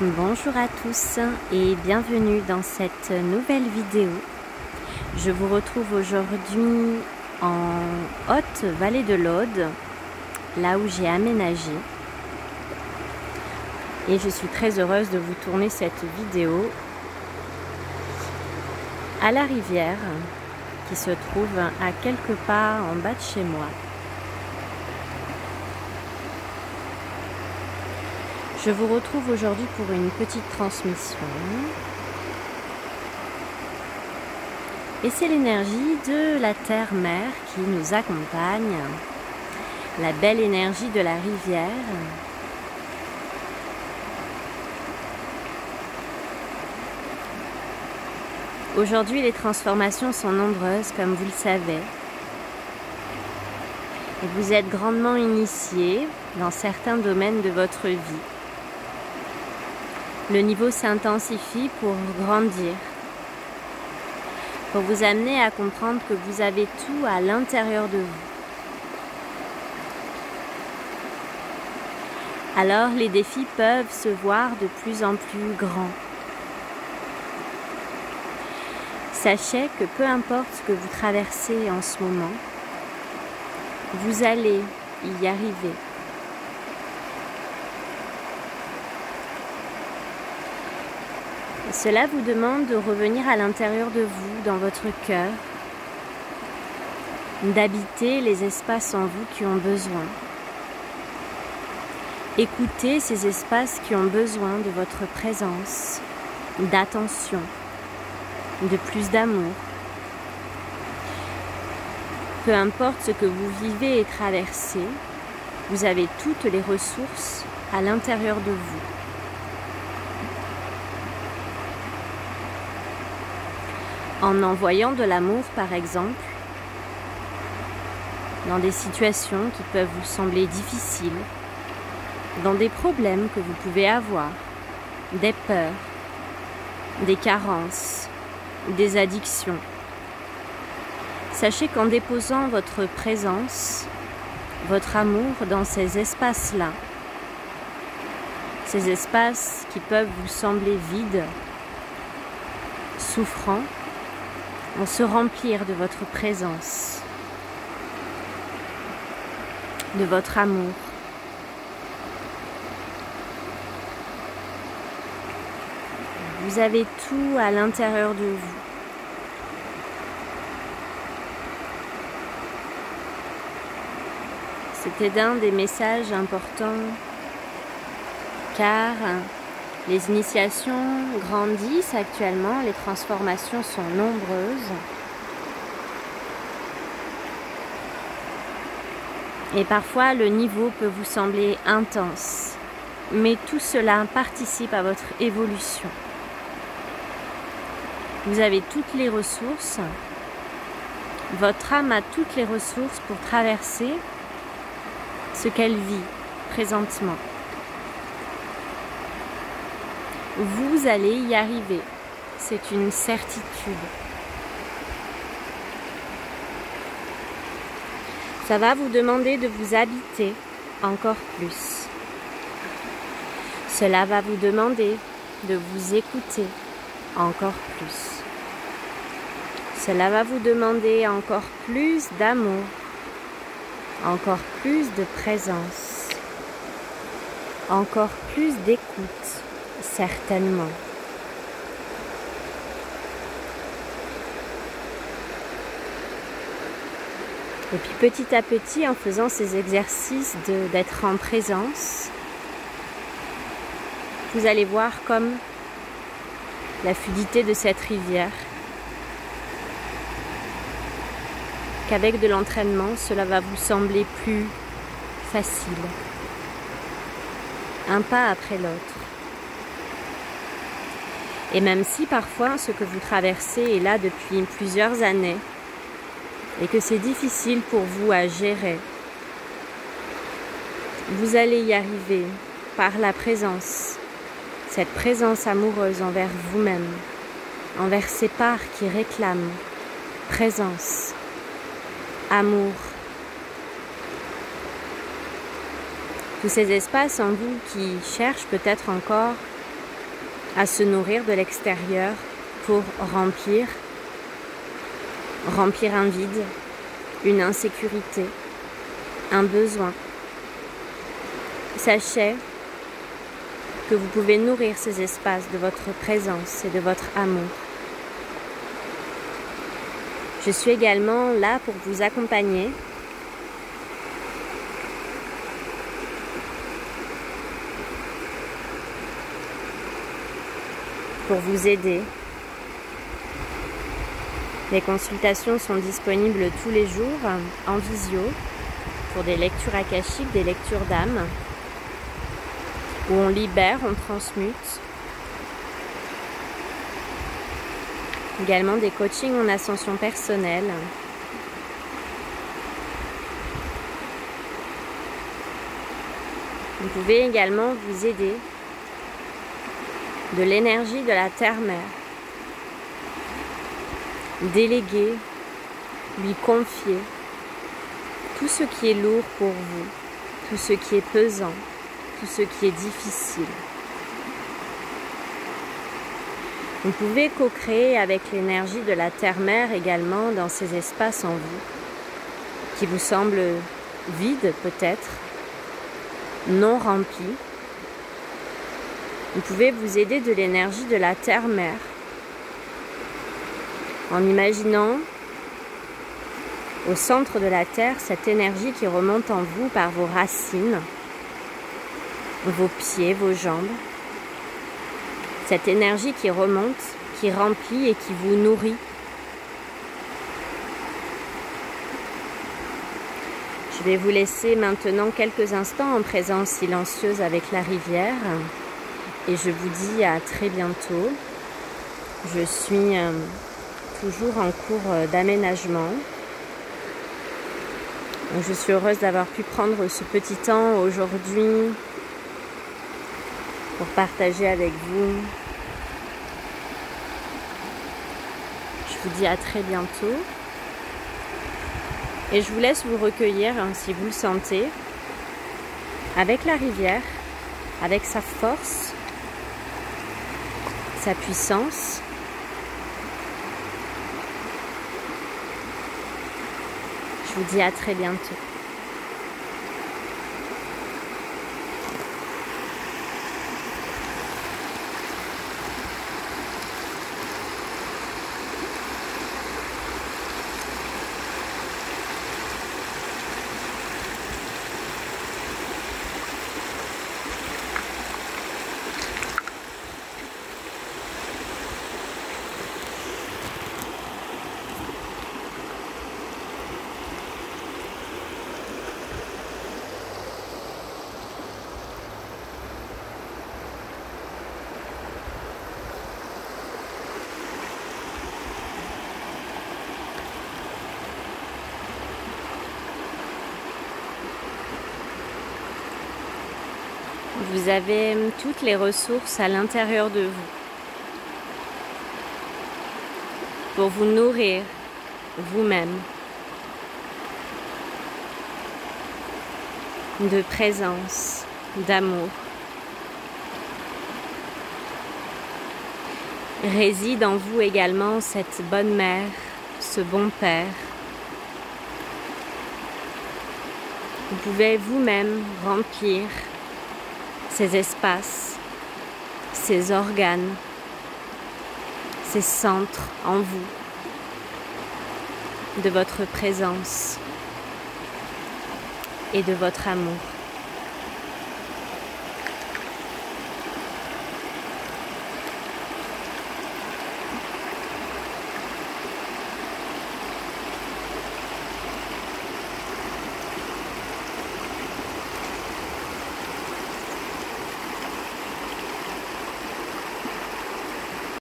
Bonjour à tous et bienvenue dans cette nouvelle vidéo. Je vous retrouve aujourd'hui en haute vallée de l'Aude, là où j'ai aménagé. Et je suis très heureuse de vous tourner cette vidéo à la rivière qui se trouve à quelques pas en bas de chez moi. Je vous retrouve aujourd'hui pour une petite transmission. Et c'est l'énergie de la terre-mère qui nous accompagne, la belle énergie de la rivière. Aujourd'hui, les transformations sont nombreuses, comme vous le savez. Et vous êtes grandement initiés dans certains domaines de votre vie. Le niveau s'intensifie pour grandir, pour vous amener à comprendre que vous avez tout à l'intérieur de vous. Alors les défis peuvent se voir de plus en plus grands. Sachez que peu importe ce que vous traversez en ce moment, vous allez y arriver. Cela vous demande de revenir à l'intérieur de vous, dans votre cœur, d'habiter les espaces en vous qui ont besoin. Écoutez ces espaces qui ont besoin de votre présence, d'attention, de plus d'amour. Peu importe ce que vous vivez et traversez, vous avez toutes les ressources à l'intérieur de vous. En envoyant de l'amour, par exemple, dans des situations qui peuvent vous sembler difficiles, dans des problèmes que vous pouvez avoir, des peurs, des carences, des addictions. Sachez qu'en déposant votre présence, votre amour dans ces espaces-là, ces espaces qui peuvent vous sembler vides, souffrants, vont se remplir de votre présence, de votre amour. Vous avez tout à l'intérieur de vous. C'était un des messages importants car les initiations grandissent actuellement, les transformations sont nombreuses. Et parfois, le niveau peut vous sembler intense. Mais tout cela participe à votre évolution. Vous avez toutes les ressources. Votre âme a toutes les ressources pour traverser ce qu'elle vit présentement. Vous allez y arriver, c'est une certitude. Ça va vous demander de vous habiter encore plus. Cela va vous demander de vous écouter encore plus. Cela va vous demander encore plus d'amour, encore plus de présence, encore plus d'écoute. Certainement. Et puis petit à petit, en faisant ces exercices d'être en présence, vous allez voir comme la fluidité de cette rivière, qu'avec de l'entraînement, cela va vous sembler plus facile, un pas après l'autre. Et même si parfois ce que vous traversez est là depuis plusieurs années et que c'est difficile pour vous à gérer, vous allez y arriver par la présence, cette présence amoureuse envers vous-même, envers ces parts qui réclament présence, amour. Tous ces espaces en vous qui cherchent peut-être encore à se nourrir de l'extérieur pour remplir un vide, une insécurité, un besoin. Sachez que vous pouvez nourrir ces espaces de votre présence et de votre amour. Je suis également là pour vous accompagner pour vous aider. Les consultations sont disponibles tous les jours en visio pour des lectures akashiques, des lectures d'âme, où on libère, on transmute. Également des coachings en ascension personnelle. Vous pouvez également vous aider de l'énergie de la terre-mère. Déléguer, lui confier tout ce qui est lourd pour vous, tout ce qui est pesant, tout ce qui est difficile. Vous pouvez co-créer avec l'énergie de la terre-mère également dans ces espaces en vous, qui vous semblent vides peut-être, non remplis. Vous pouvez vous aider de l'énergie de la terre-mère en imaginant au centre de la terre cette énergie qui remonte en vous par vos racines, vos pieds, vos jambes. Cette énergie qui remonte, qui remplit et qui vous nourrit. Je vais vous laisser maintenant quelques instants en présence silencieuse avec la rivière et je vous dis à très bientôt. Je suis toujours en cours d'aménagement. Je suis heureuse d'avoir pu prendre ce petit temps aujourd'hui pour partager avec vous. Je vous dis à très bientôt. Et je vous laisse vous recueillir, si vous le sentez, avec la rivière, avec sa force, sa puissance. Je vous dis à très bientôt. Vous avez toutes les ressources à l'intérieur de vous pour vous nourrir vous-même de présence, d'amour. Réside en vous également cette bonne mère, ce bon père. Vous pouvez vous-même remplir ces espaces, ces organes, ces centres en vous, de votre présence et de votre amour.